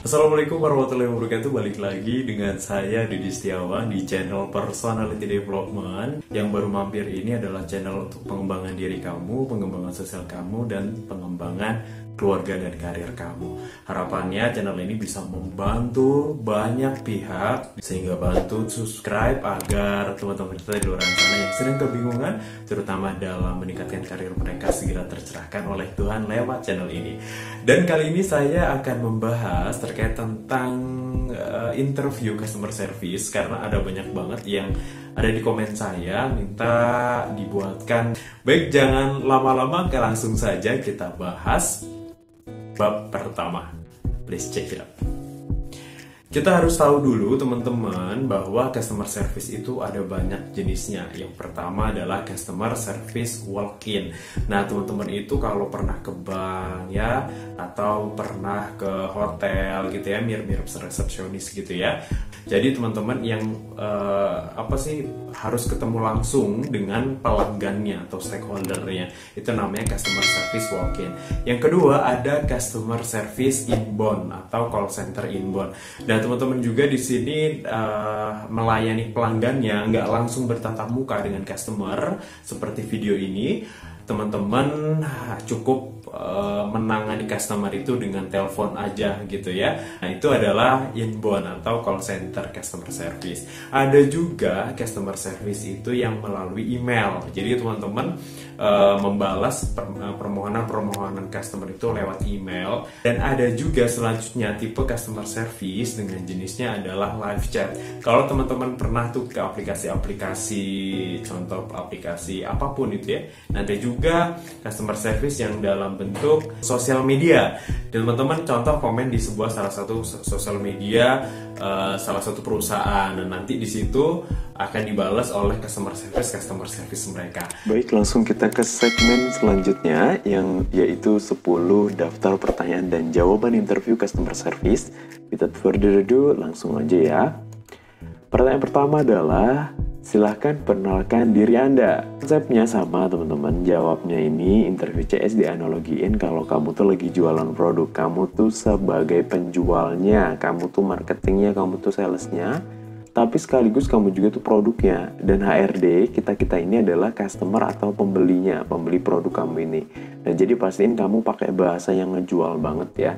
Assalamualaikum warahmatullahi wabarakatuh. Balik lagi dengan saya Didi Setiawan di channel Personality Development. Yang baru mampir ini adalah channel untuk pengembangan diri kamu, pengembangan sosial kamu, dan pengembangan keluarga dan karir kamu. Harapannya channel ini bisa membantu banyak pihak, sehingga bantu subscribe agar teman-teman kita di luar sana yang sering kebingungan, terutama dalam meningkatkan karir mereka, segera tercerahkan oleh Tuhan lewat channel ini. Dan kali ini saya akan membahas terkait tentang interview customer service, karena ada banyak banget yang ada di komen saya minta dibuatkan. Baik, jangan lama-lama, langsung saja kita bahas bab pertama. Please check it out. Kita harus tahu dulu teman-teman bahwa customer service itu ada banyak jenisnya. Yang pertama adalah customer service walk-in. Nah teman-teman itu kalau pernah ke bank ya, atau pernah ke hotel gitu ya, mirip-mirip resepsionis gitu ya. Jadi teman-teman yang harus ketemu langsung dengan pelanggannya atau stakeholdernya, itu namanya customer service walk-in. Yang kedua ada customer service inbound atau call center inbound. Dan teman-teman juga di sini melayani pelanggannya, nggak langsung bertatap muka dengan customer seperti video ini. Teman-teman cukup menangani customer itu dengan telepon aja gitu ya. Nah itu adalah inbound atau call center customer service. Ada juga customer service itu yang melalui email. Jadi teman-teman membalas permohonan customer itu lewat email. Dan ada juga selanjutnya tipe customer service dengan jenisnya adalah live chat. Kalau teman-teman pernah tuh ke aplikasi-aplikasi, contoh aplikasi apapun itu ya, nanti juga customer service yang dalam bentuk sosial media. Dan teman-teman contoh komen di salah satu sosial media, salah satu perusahaan, dan nanti di situ akan dibalas oleh customer service mereka. Baik, langsung kita ke segmen selanjutnya yang yaitu 10 daftar pertanyaan dan jawaban interview customer service. Without further ado, langsung aja ya. Pertanyaan pertama adalah, silahkan perkenalkan diri Anda. Konsepnya sama teman-teman, jawabnya ini interview CS dianalogiin kalau kamu tuh lagi jualan produk, kamu tuh sebagai penjualnya, kamu tuh marketingnya, kamu tuh salesnya, tapi sekaligus kamu juga tuh produknya. Dan HRD kita ini adalah customer atau pembelinya, pembeli produk kamu ini. Dan jadi pastiin kamu pakai bahasa yang ngejual banget ya.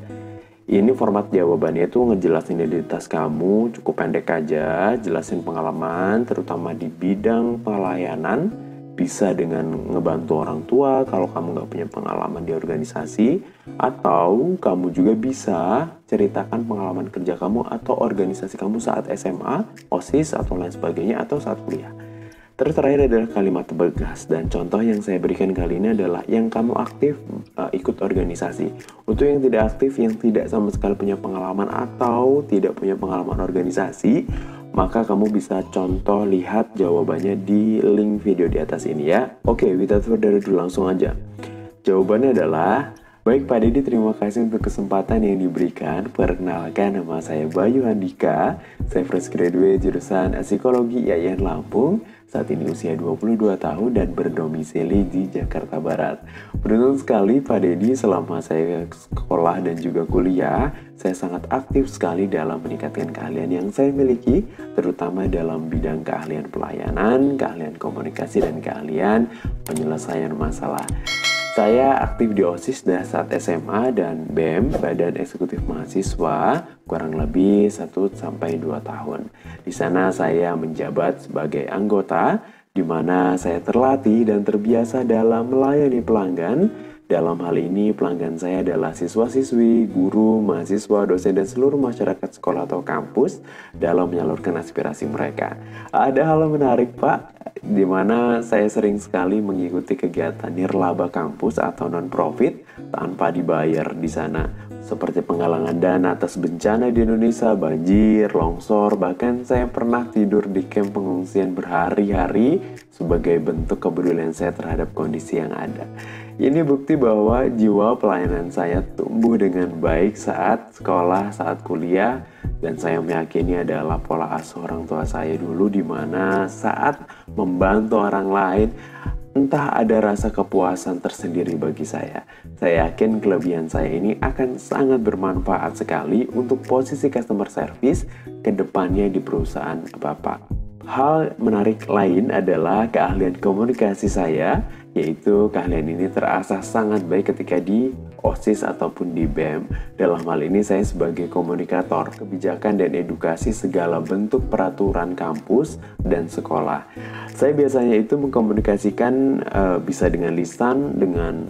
Ini format jawabannya itu ngejelasin identitas kamu, cukup pendek aja, jelasin pengalaman, terutama di bidang pelayanan, bisa dengan ngebantu orang tua kalau kamu nggak punya pengalaman di organisasi, atau kamu juga bisa ceritakan pengalaman kerja kamu atau organisasi kamu saat SMA, OSIS, atau lain sebagainya, atau saat kuliah. Terus terakhir adalah kalimat tegas, dan contoh yang saya berikan kali ini adalah yang kamu aktif ikut organisasi. Untuk yang tidak aktif, yang tidak sama sekali punya pengalaman atau tidak punya pengalaman organisasi, maka kamu bisa contoh lihat jawabannya di link video di atas ini ya. Oke, without further ado langsung aja. Jawabannya adalah, baik Pak Didi, terima kasih untuk kesempatan yang diberikan. Perkenalkan, nama saya Bayu Handika. Saya fresh graduate jurusan Psikologi IAIN Lampung. Saat ini usia 22 tahun dan berdomisili di Jakarta Barat. Beruntung sekali Pak Didi, selama saya sekolah dan juga kuliah, saya sangat aktif sekali dalam meningkatkan keahlian yang saya miliki, terutama dalam bidang keahlian pelayanan, keahlian komunikasi, dan keahlian penyelesaian masalah. Saya aktif di OSIS saat SMA dan BEM, Badan Eksekutif Mahasiswa, kurang lebih 1-2 tahun. Di sana saya menjabat sebagai anggota, di mana saya terlatih dan terbiasa dalam melayani pelanggan. Dalam hal ini pelanggan saya adalah siswa-siswi, guru, mahasiswa, dosen, dan seluruh masyarakat sekolah atau kampus dalam menyalurkan aspirasi mereka. Ada hal menarik Pak, di mana saya sering sekali mengikuti kegiatan nirlaba kampus atau non-profit tanpa dibayar di sana. Seperti penggalangan dana atas bencana di Indonesia, banjir, longsor, bahkan saya pernah tidur di kamp pengungsian berhari-hari sebagai bentuk kepedulian saya terhadap kondisi yang ada. Ini bukti bahwa jiwa pelayanan saya tumbuh dengan baik saat sekolah, saat kuliah, dan saya meyakini adalah pola asuh orang tua saya dulu, di mana saat membantu orang lain, entah ada rasa kepuasan tersendiri bagi saya. Saya yakin kelebihan saya ini akan sangat bermanfaat sekali untuk posisi customer service ke depannya di perusahaan Bapak. Hal menarik lain adalah keahlian komunikasi saya, yaitu keahlian ini terasah sangat baik ketika di OSIS ataupun di BEM. Dalam hal ini saya sebagai komunikator kebijakan dan edukasi segala bentuk peraturan kampus dan sekolah. Saya biasanya itu mengkomunikasikan bisa dengan lisan, dengan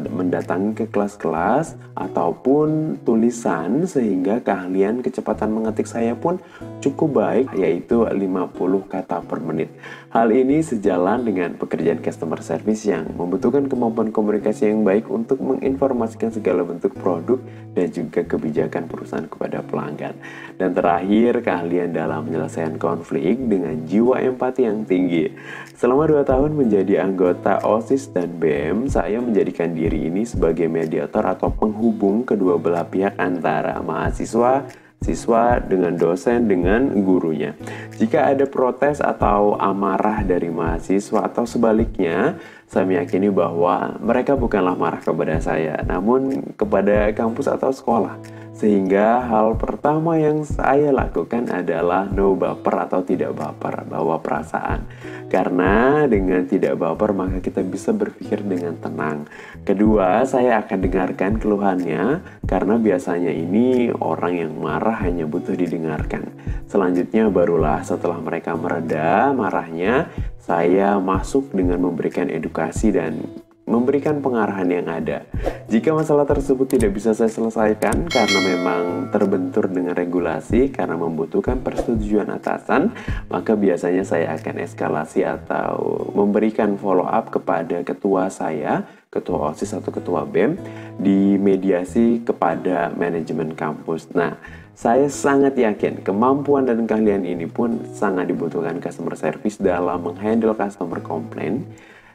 mendatangi ke kelas-kelas ataupun tulisan, sehingga keahlian kecepatan mengetik saya pun cukup baik, yaitu 50 kata per menit. Hal ini sejalan dengan pekerjaan customer service yang membutuhkan kemampuan komunikasi yang baik untuk menginformasikan segala bentuk produk dan juga kebijakan perusahaan kepada pelanggan. Dan terakhir, keahlian dalam menyelesaikan konflik dengan jiwa empati yang tinggi. Selama 2 tahun menjadi anggota OSIS dan BEM, saya menjadikan diri ini sebagai mediator atau penghubung kedua belah pihak antara mahasiswa, siswa dengan dosen dengan gurunya. Jika ada protes atau amarah dari mahasiswa atau sebaliknya, saya meyakini bahwa mereka bukanlah marah kepada saya, namun kepada kampus atau sekolah. Sehingga hal pertama yang saya lakukan adalah no baper atau tidak baper, bawa perasaan. Karena dengan tidak baper maka kita bisa berpikir dengan tenang. Kedua, saya akan dengarkan keluhannya, karena biasanya ini orang yang marah hanya butuh didengarkan. Selanjutnya barulah setelah mereka mereda marahnya, saya masuk dengan memberikan edukasi dan memberikan pengarahan yang ada. Jika masalah tersebut tidak bisa saya selesaikan karena memang terbentur dengan regulasi, karena membutuhkan persetujuan atasan, maka biasanya saya akan eskalasi atau memberikan follow up kepada ketua saya, ketua OSIS atau ketua BEM, di mediasi kepada manajemen kampus. Nah, saya sangat yakin kemampuan dan keahlian ini pun sangat dibutuhkan customer service dalam menghandle customer complaint.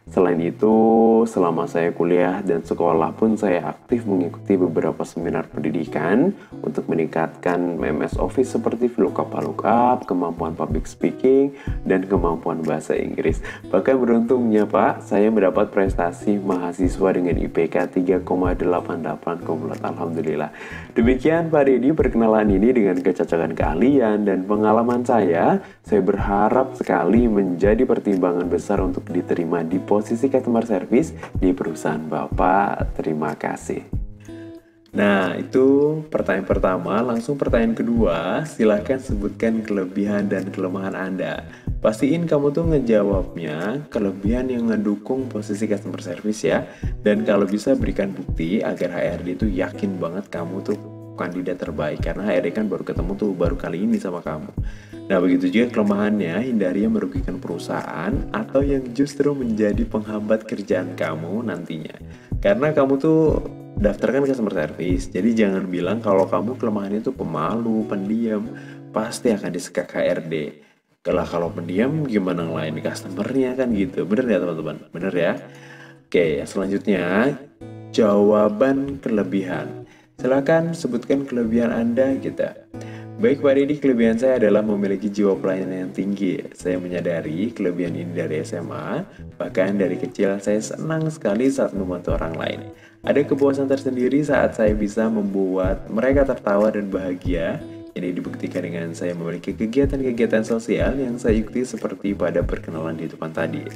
Selain itu, selama saya kuliah dan sekolah pun saya aktif mengikuti beberapa seminar pendidikan untuk meningkatkan MS Office seperti VLOOKUP, kemampuan public speaking, dan kemampuan bahasa Inggris. Bahkan beruntungnya Pak, saya mendapat prestasi mahasiswa dengan IPK 3,88 kumulat. Alhamdulillah. Demikian Pak Deddy perkenalan ini dengan kecocokan keahlian dan pengalaman saya berharap sekali menjadi pertimbangan besar untuk diterima di posisi customer service di perusahaan Bapak. Terima kasih. Nah, itu pertanyaan pertama. Langsung pertanyaan kedua, silahkan sebutkan kelebihan dan kelemahan Anda. Pastiin kamu tuh ngejawabnya kelebihan yang ngedukung posisi customer service ya. Dan kalau bisa berikan bukti agar HRD itu yakin banget kamu tuh kandidat terbaik. Karena HRD kan baru ketemu tuh baru kali ini sama kamu. Nah, begitu juga kelemahannya, hindari yang merugikan perusahaan atau yang justru menjadi penghambat kerjaan kamu nantinya. Karena kamu tuh daftarkan customer service, jadi jangan bilang kalau kamu kelemahannya tuh pemalu, pendiam, pasti akan disekak HRD. Kalau pendiam gimana ngelayan customernya kan gitu. Bener ya teman-teman? Bener ya? Oke, selanjutnya jawaban kelebihan. Silakan sebutkan kelebihan Anda gitu. Baik Pak Deddy, kelebihan saya adalah memiliki jiwa pelayanan yang tinggi. Saya menyadari kelebihan ini dari SMA, bahkan dari kecil saya senang sekali saat membantu orang lain. Ada kepuasan tersendiri saat saya bisa membuat mereka tertawa dan bahagia. Ini dibuktikan dengan saya memiliki kegiatan-kegiatan sosial yang saya ikuti seperti pada perkenalan di depan tadi.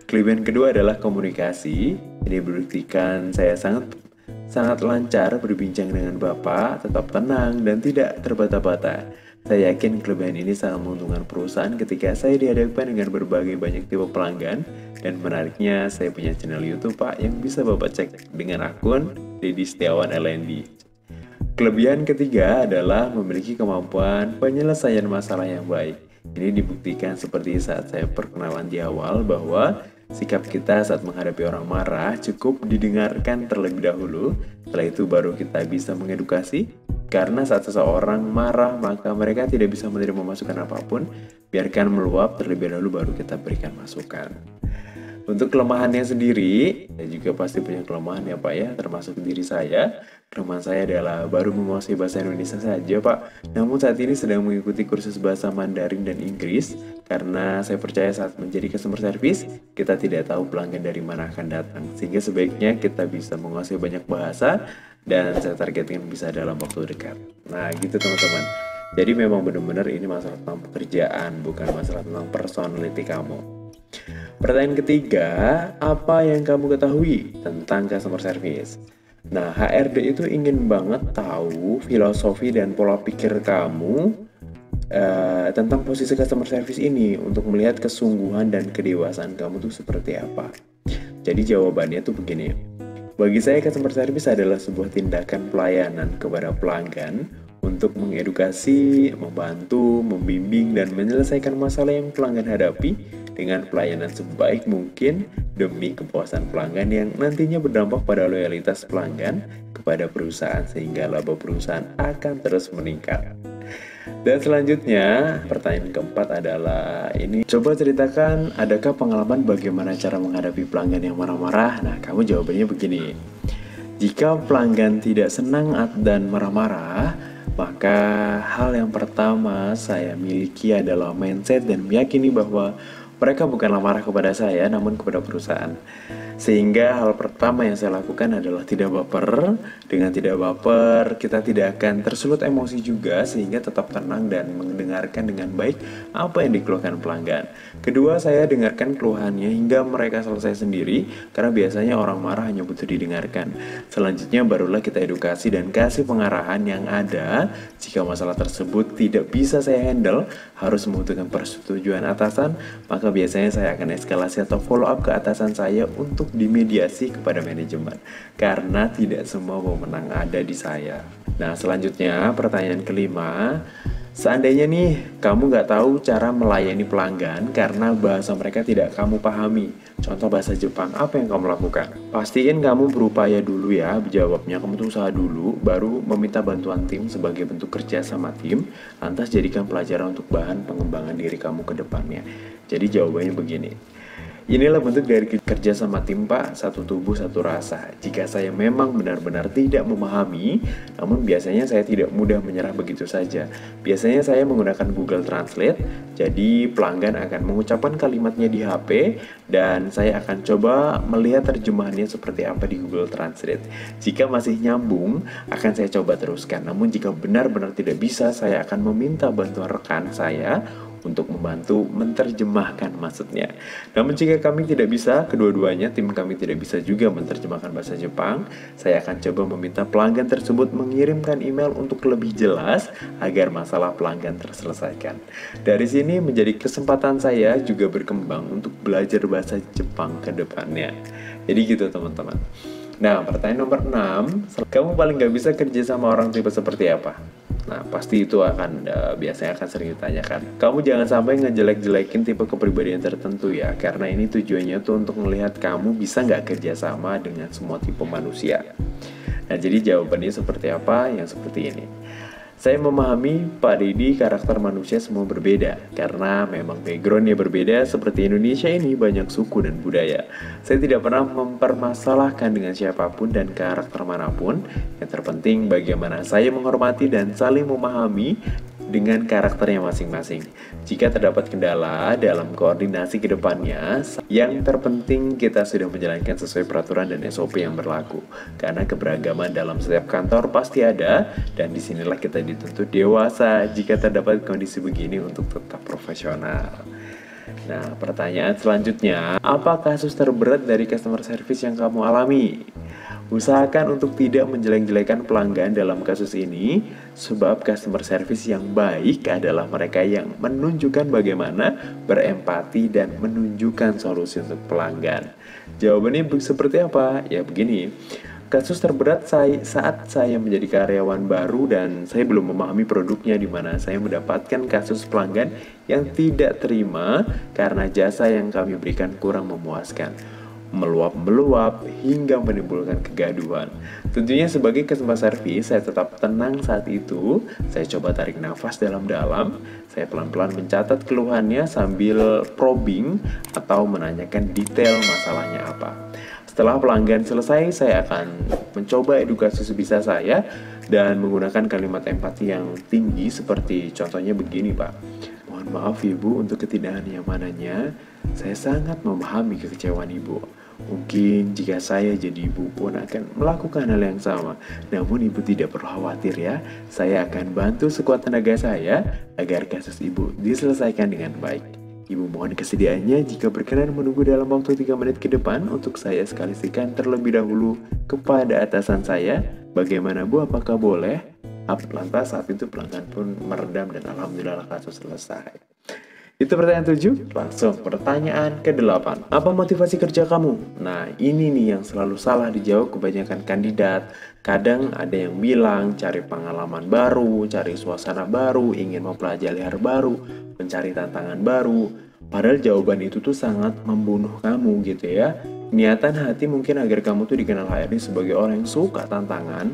Kelebihan kedua adalah komunikasi. Ini dibuktikan saya sangat lancar berbincang dengan Bapak, tetap tenang dan tidak terbata-bata. Saya yakin kelebihan ini sangat menguntungkan perusahaan ketika saya dihadapkan dengan berbagai banyak tipe pelanggan. Dan menariknya, saya punya channel YouTube Pak yang bisa Bapak cek dengan akun Deddy Setiawan LND. Kelebihan ketiga adalah memiliki kemampuan penyelesaian masalah yang baik. Ini dibuktikan seperti saat saya perkenalan di awal bahwa sikap kita saat menghadapi orang marah cukup didengarkan terlebih dahulu. Setelah itu baru kita bisa mengedukasi. Karena saat seseorang marah maka mereka tidak bisa menerima masukan apapun. Biarkan meluap terlebih dahulu baru kita berikan masukan. Untuk kelemahannya sendiri, saya juga pasti punya kelemahan ya Pak ya, termasuk diri saya. Kelemahan saya adalah baru menguasai bahasa Indonesia saja Pak. Namun saat ini sedang mengikuti kursus bahasa Mandarin dan Inggris. Karena saya percaya saat menjadi customer service, kita tidak tahu pelanggan dari mana akan datang. Sehingga sebaiknya kita bisa menguasai banyak bahasa dan saya targetkan bisa dalam waktu dekat. Nah gitu teman-teman. Jadi memang benar-benar ini masalah tentang pekerjaan, bukan masalah tentang personality kamu. Pertanyaan ketiga, apa yang kamu ketahui tentang customer service? Nah, HRD itu ingin banget tahu filosofi dan pola pikir kamu tentang posisi customer service ini untuk melihat kesungguhan dan kedewasaan kamu tuh seperti apa. Jadi jawabannya tuh begini. Bagi saya customer service adalah sebuah tindakan pelayanan kepada pelanggan untuk mengedukasi, membantu, membimbing, dan menyelesaikan masalah yang pelanggan hadapi dengan pelayanan sebaik mungkin demi kepuasan pelanggan yang nantinya berdampak pada loyalitas pelanggan kepada perusahaan sehingga laba perusahaan akan terus meningkat. Dan selanjutnya, pertanyaan keempat adalah ini. Coba ceritakan, adakah pengalaman bagaimana cara menghadapi pelanggan yang marah-marah? Nah, kamu jawabannya begini. Jika pelanggan tidak senang dan marah-marah, maka hal yang pertama saya miliki adalah mindset dan meyakini bahwa mereka bukanlah marah kepada saya, namun kepada perusahaan. Sehingga hal pertama yang saya lakukan adalah tidak baper. Dengan tidak baper, kita tidak akan tersulut emosi juga, sehingga tetap tenang dan mendengarkan dengan baik apa yang dikeluhkan pelanggan. Kedua, saya dengarkan keluhannya hingga mereka selesai sendiri, karena biasanya orang marah hanya butuh didengarkan. Selanjutnya barulah kita edukasi dan kasih pengarahan yang ada. Jika masalah tersebut tidak bisa saya handle, harus membutuhkan persetujuan atasan, maka biasanya saya akan eskalasi atau follow up ke atasan saya untuk dimediasi kepada manajemen, karena tidak semua wewenang ada di saya. Nah selanjutnya pertanyaan kelima, seandainya nih kamu nggak tahu cara melayani pelanggan karena bahasa mereka tidak kamu pahami, contoh bahasa Jepang, apa yang kamu lakukan? Pastiin kamu berupaya dulu ya, jawabnya kamu tuh usaha dulu, baru meminta bantuan tim sebagai bentuk kerja sama tim, lantas jadikan pelajaran untuk bahan pengembangan diri kamu ke depannya. Jadi jawabannya begini. Inilah bentuk dari kerja sama tim Pak, satu tubuh satu rasa. Jika saya memang benar-benar tidak memahami, namun biasanya saya tidak mudah menyerah begitu saja. Biasanya saya menggunakan Google Translate, jadi pelanggan akan mengucapkan kalimatnya di HP, dan saya akan coba melihat terjemahannya seperti apa di Google Translate. Jika masih nyambung, akan saya coba teruskan. Namun jika benar-benar tidak bisa, saya akan meminta bantuan rekan saya untuk membantu menerjemahkan maksudnya. Namun jika kami tidak bisa, kedua-duanya tim kami tidak bisa juga menerjemahkan bahasa Jepang, saya akan coba meminta pelanggan tersebut mengirimkan email untuk lebih jelas agar masalah pelanggan terselesaikan. Dari sini menjadi kesempatan saya juga berkembang untuk belajar bahasa Jepang ke depannya. Jadi gitu teman-teman. Nah, pertanyaan nomor 6, kamu paling gak bisa kerja sama orang tipe seperti apa? Nah, pasti itu akan biasanya akan sering ditanyakan. Kamu jangan sampai ngejelek-jelekin tipe kepribadian tertentu ya, karena ini tujuannya tuh untuk melihat kamu bisa nggak kerjasama dengan semua tipe manusia. Nah, jadi jawabannya seperti apa? Yang seperti ini. Saya memahami Pak Didi karakter manusia semua berbeda, karena memang backgroundnya berbeda. Seperti Indonesia ini banyak suku dan budaya. Saya tidak pernah mempermasalahkan dengan siapapun dan karakter manapun. Yang terpenting bagaimana saya menghormati dan saling memahami dengan karakternya masing-masing. Jika terdapat kendala dalam koordinasi ke depannya, yang terpenting kita sudah menjalankan sesuai peraturan dan SOP yang berlaku. Karena keberagaman dalam setiap kantor pasti ada, dan disinilah kita dituntut dewasa jika terdapat kondisi begini untuk tetap profesional. Nah, pertanyaan selanjutnya, apa kasus terberat dari customer service yang kamu alami? Usahakan untuk tidak menjelek-jelekan pelanggan dalam kasus ini, sebab customer service yang baik adalah mereka yang menunjukkan bagaimana berempati dan menunjukkan solusi untuk pelanggan. Jawabannya seperti apa? Ya begini, kasus terberat saat saya menjadi karyawan baru dan saya belum memahami produknya, di mana saya mendapatkan kasus pelanggan yang tidak terima karena jasa yang kami berikan kurang memuaskan, meluap-meluap hingga menimbulkan kegaduhan. Tentunya sebagai customer service, saya tetap tenang saat itu. Saya coba tarik nafas dalam-dalam. Saya pelan-pelan mencatat keluhannya sambil probing atau menanyakan detail masalahnya apa. Setelah pelanggan selesai, saya akan mencoba edukasi sebisa saya dan menggunakan kalimat empati yang tinggi seperti contohnya begini Pak. Mohon Mohon maaf Ibu untuk ketidaknyamanannya. Saya sangat memahami kekecewaan Ibu. Mungkin jika saya jadi ibu pun akan melakukan hal yang sama. Namun ibu tidak perlu khawatir ya. Saya akan bantu sekuat tenaga saya agar kasus ibu diselesaikan dengan baik. Ibu mohon kesediaannya jika berkenan menunggu dalam waktu 3 menit ke depan untuk saya sekalikan terlebih dahulu kepada atasan saya. Bagaimana Bu, apakah boleh? Lantas saat itu pelanggan pun meredam dan alhamdulillah kasus selesai. Itu pertanyaan 7. Langsung pertanyaan ke-8. Apa motivasi kerja kamu? Nah, ini nih yang selalu salah dijawab kebanyakan kandidat. Kadang ada yang bilang cari pengalaman baru, cari suasana baru, ingin mempelajari hal baru, mencari tantangan baru. Padahal jawaban itu tuh sangat membunuh kamu gitu ya. Niatan hati mungkin agar kamu tuh dikenal HRD sebagai orang yang suka tantangan.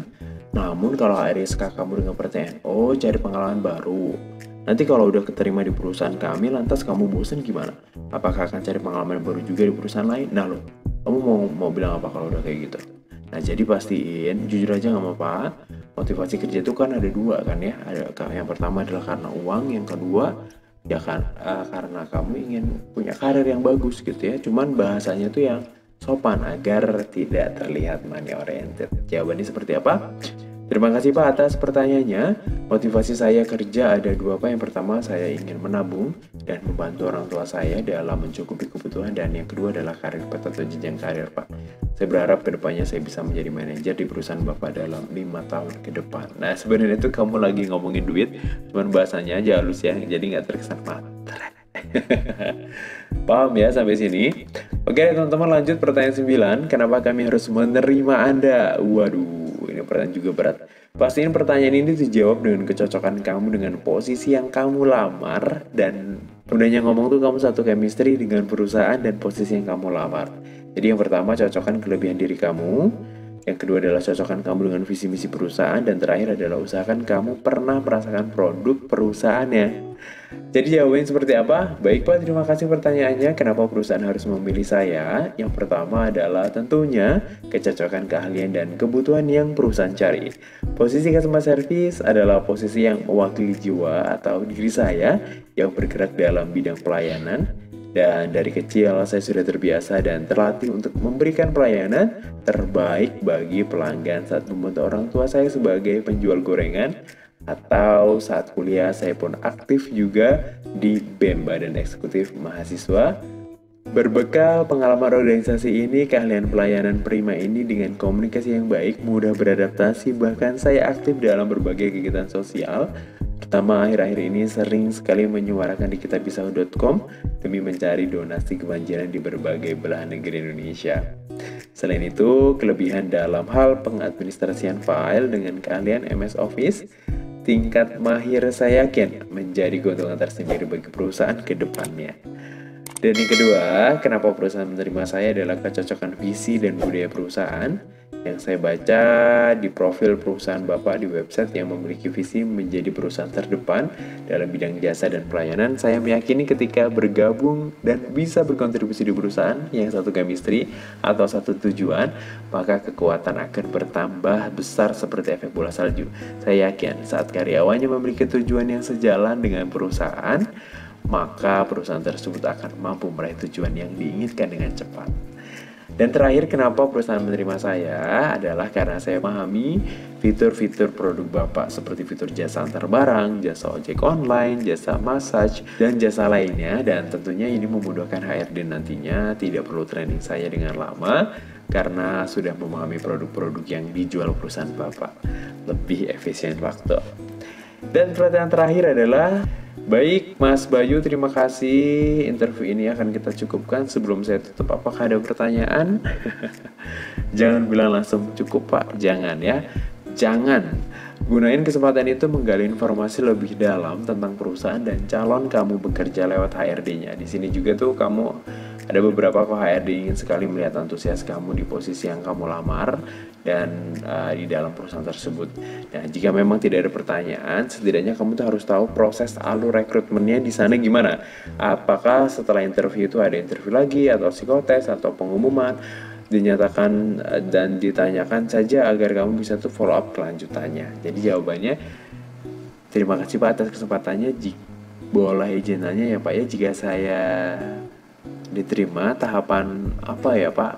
Namun kalau HRD suka kamu dengan pertanyaan, oh cari pengalaman baru. Nanti kalau udah keterima di perusahaan kami, lantas kamu bosan gimana? Apakah akan cari pengalaman baru juga di perusahaan lain? Nah loh, kamu mau bilang apa kalau udah kayak gitu? Nah jadi pastiin, jujur aja gak apa-apa. Motivasi kerja itu kan ada 2 kan ya. Yang pertama adalah karena uang, yang kedua ya kan karena kamu ingin punya karir yang bagus gitu ya. Cuman bahasanya tuh yang sopan agar tidak terlihat money oriented. Jawabannya seperti apa? Terima kasih Pak atas pertanyaannya. Motivasi saya kerja ada 2 Pak. Yang pertama saya ingin menabung dan membantu orang tua saya dalam mencukupi kebutuhan. Dan yang kedua adalah karir Pak atau jenjang karir Pak. Saya berharap kedepannya saya bisa menjadi manajer di perusahaan Bapak dalam 5 tahun ke depan. Nah sebenarnya itu kamu lagi ngomongin duit, cuman bahasanya aja halus ya, jadi nggak terkesan matre. Paham ya sampai sini? Oke teman-teman, lanjut pertanyaan 9. Kenapa kami harus menerima Anda? Waduh, ini pertanyaan juga berat. Pastiin pertanyaan ini dijawab dengan kecocokan kamu dengan posisi yang kamu lamar. Dan udahnya ngomong tuh kamu satu chemistry dengan perusahaan dan posisi yang kamu lamar. Jadi yang pertama cocokkan kelebihan diri kamu. Yang kedua adalah cocokkan kamu dengan visi misi perusahaan. Dan terakhir adalah usahakan kamu pernah merasakan produk perusahaannya. Jadi jawabannya seperti apa? Baik Pak, terima kasih pertanyaannya. Kenapa perusahaan harus memilih saya? Yang pertama adalah tentunya kecocokan keahlian dan kebutuhan yang perusahaan cari. Posisi customer service adalah posisi yang mewakili jiwa atau diri saya yang bergerak dalam bidang pelayanan. Dan dari kecil saya sudah terbiasa dan terlatih untuk memberikan pelayanan terbaik bagi pelanggan saat membantu orang tua saya sebagai penjual gorengan. Atau saat kuliah saya pun aktif juga di BEM Badan Eksekutif Mahasiswa. Berbekal pengalaman organisasi ini, keahlian pelayanan prima ini dengan komunikasi yang baik, mudah beradaptasi, bahkan saya aktif dalam berbagai kegiatan sosial. Terutama akhir-akhir ini sering sekali menyuarakan di kitabpisau.com demi mencari donasi kebanjiran di berbagai belahan negeri Indonesia. Selain itu, kelebihan dalam hal pengadministrasian file dengan keahlian MS Office, tingkat mahir saya yakin menjadi keuntungan tersendiri bagi perusahaan ke depannya. Dan yang kedua, kenapa perusahaan menerima saya adalah kecocokan visi dan budaya perusahaan. Yang saya baca di profil perusahaan Bapak di website yang memiliki visi menjadi perusahaan terdepan dalam bidang jasa dan pelayanan, saya meyakini ketika bergabung dan bisa berkontribusi di perusahaan yang satu chemistry atau satu tujuan, maka kekuatan akan bertambah besar seperti efek bola salju. Saya yakin saat karyawannya memiliki tujuan yang sejalan dengan perusahaan, maka perusahaan tersebut akan mampu meraih tujuan yang diinginkan dengan cepat. Dan terakhir, kenapa perusahaan menerima saya adalah karena saya memahami fitur-fitur produk Bapak seperti fitur jasa antar barang, jasa ojek online, jasa massage, dan jasa lainnya. Dan tentunya ini memudahkan HRD nantinya, tidak perlu training saya dengan lama karena sudah memahami produk-produk yang dijual perusahaan Bapak. Lebih efisien waktu. Dan pertanyaan terakhir adalah, baik Mas Bayu, terima kasih. Interview ini akan kita cukupkan. Sebelum saya tutup, apakah ada pertanyaan? Jangan bilang langsung cukup Pak, jangan ya. Jangan. Gunain kesempatan itu menggali informasi lebih dalam tentang perusahaan dan calon kamu bekerja lewat HRD-nya. Di sini juga tuh kamu ada beberapa HRD ingin sekali melihat antusias kamu di posisi yang kamu lamar dan di dalam perusahaan tersebut. Nah, jika memang tidak ada pertanyaan, setidaknya kamu tuh harus tahu proses alur rekrutmennya di sana gimana. Apakah setelah interview itu ada interview lagi atau psikotes atau pengumuman? Dinyatakan dan ditanyakan saja agar kamu bisa tuh follow up kelanjutannya. Jadi jawabannya, terima kasih Pak atas kesempatannya. boleh izin nanya ya Pak ya, jika saya diterima, tahapan apa ya Pak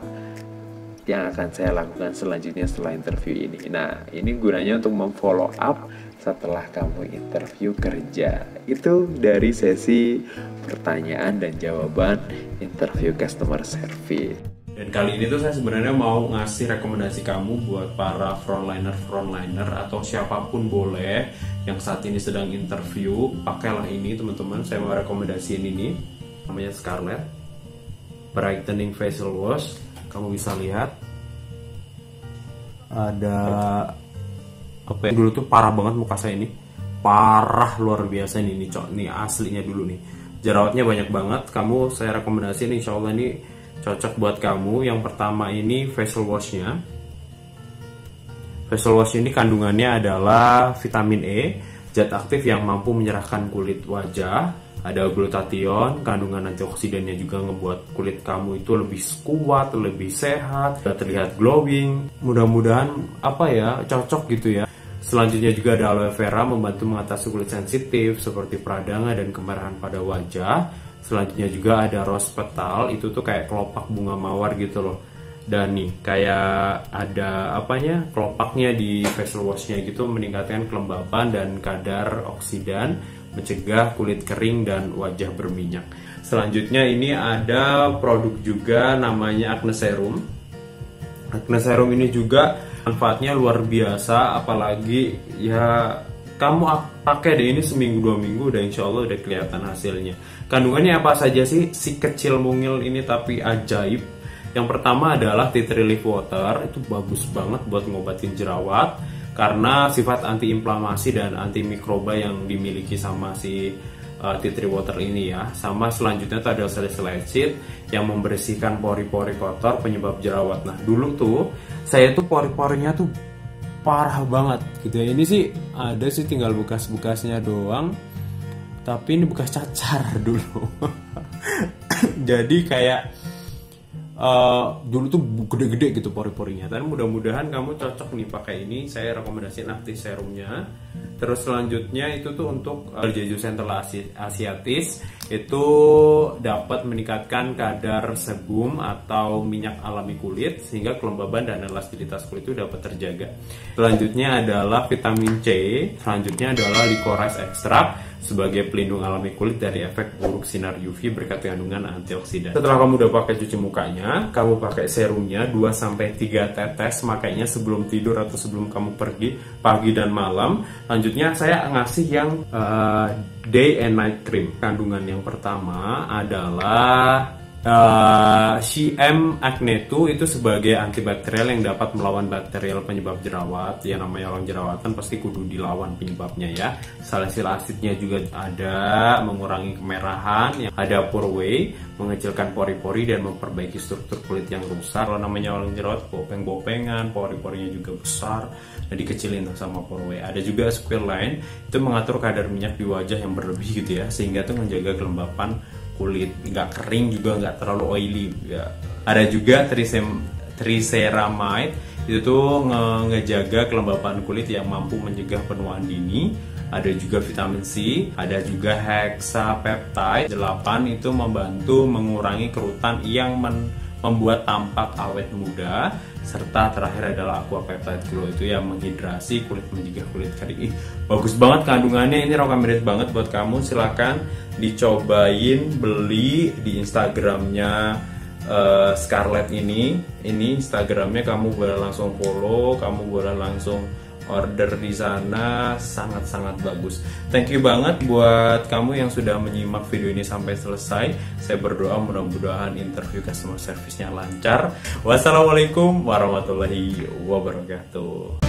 yang akan saya lakukan selanjutnya setelah interview ini? Nah, ini gunanya untuk memfollow up setelah kamu interview kerja. Itu dari sesi pertanyaan dan jawaban interview customer service. Dan kali ini tuh saya sebenarnya mau ngasih rekomendasi kamu buat para frontliner atau siapapun boleh yang saat ini sedang interview, pakailah ini teman-teman. Saya mau rekomendasiin ini, namanya Scarlett Brightening Facial Wash. Kamu bisa lihat ada apa ya, dulu tuh parah banget muka saya ini, parah luar biasa ini cok, nih aslinya dulu nih, jerawatnya banyak banget. Saya rekomendasiin insya Allah ini cocok buat kamu. Yang pertama ini facial washnya. Facial wash ini kandungannya adalah vitamin E, zat aktif yang mampu menyerahkan kulit wajah. Ada glutathione, kandungan antioksidannya juga ngebuat kulit kamu itu lebih kuat, lebih sehat, terlihat glowing. Mudah-mudahan cocok gitu ya. Selanjutnya juga ada aloe vera, membantu mengatasi kulit sensitif seperti peradangan dan kemerahan pada wajah. Selanjutnya juga ada rose petal, itu tuh kayak kelopak bunga mawar gitu loh. Dan nih kayak ada kelopaknya di facial washnya gitu, meningkatkan kelembapan dan kadar oksidan, mencegah kulit kering dan wajah berminyak. Selanjutnya ini ada produk juga namanya Acne Serum. Acne Serum ini juga manfaatnya luar biasa, apalagi ya kamu pakai deh ini seminggu 2 minggu udah insya Allah udah kelihatan hasilnya. Kandungannya apa saja sih si kecil mungil ini tapi ajaib? Yang pertama adalah tea tree leaf water, itu bagus banget buat ngobatin jerawat karena sifat antiinflamasi dan antimikroba yang dimiliki sama si tea tree water ini ya. Sama selanjutnya tuh ada salicylic acid yang membersihkan pori-pori kotor penyebab jerawat. Nah dulu tuh saya tuh pori-porinya tuh parah banget gitu ya. Ini sih ada sih tinggal bekas-bekasnya doang, tapi ini bekas cacar dulu. Jadi kayak dulu tuh gede-gede gitu pori-porinya. Tapi mudah-mudahan kamu cocok nih pakai ini. Saya rekomendasiin aktif serumnya. Terus selanjutnya itu tuh untuk Jeju Central Asiatis, itu dapat meningkatkan kadar sebum atau minyak alami kulit sehingga kelembaban dan elastisitas kulit itu dapat terjaga. Selanjutnya adalah vitamin C. Selanjutnya adalah licorice extract sebagai pelindung alami kulit dari efek buruk sinar UV berkat kandungan antioksidan. Setelah kamu udah pakai cuci mukanya, kamu pakai serumnya 2-3 tetes, makanya sebelum tidur atau sebelum kamu pergi pagi dan malam. Lanjutnya saya ngasih yang day and night cream. Kandungan yang pertama adalah CM Acne 2, itu sebagai antibakterial yang dapat melawan bakterial penyebab jerawat. Ya namanya orang jerawatan pasti kudu dilawan penyebabnya ya. Salicylic acidnya juga ada, mengurangi kemerahan. Yang ada Purway, mengecilkan pori-pori dan memperbaiki struktur kulit yang rusak. Kalau namanya orang jerawat bopeng-bopengan, pori-porinya juga besar, dan dikecilin sama Purway. Ada juga Squalane, itu mengatur kadar minyak di wajah yang berlebih gitu ya, sehingga tuh menjaga kelembapan kulit, nggak kering juga nggak terlalu oily ya. Ada juga triceramide, itu tuh ngejaga kelembapan kulit yang mampu mencegah penuaan dini. Ada juga vitamin C, ada juga hexapeptide 8, itu membantu mengurangi kerutan yang membuat tampak awet muda. Serta terakhir adalah aquapeptide glow, itu yang menghidrasi kulit, mencegah kulit kering. Bagus banget kandungannya, ini recommended banget buat kamu. Silakan dicobain, beli di Instagramnya Scarlett ini Instagramnya, kamu boleh langsung follow, kamu boleh langsung order di sana, sangat-sangat bagus. Thank you banget buat kamu yang sudah menyimak video ini sampai selesai. Saya berdoa mudah-mudahan interview customer service-nya lancar. Wassalamualaikum warahmatullahi wabarakatuh.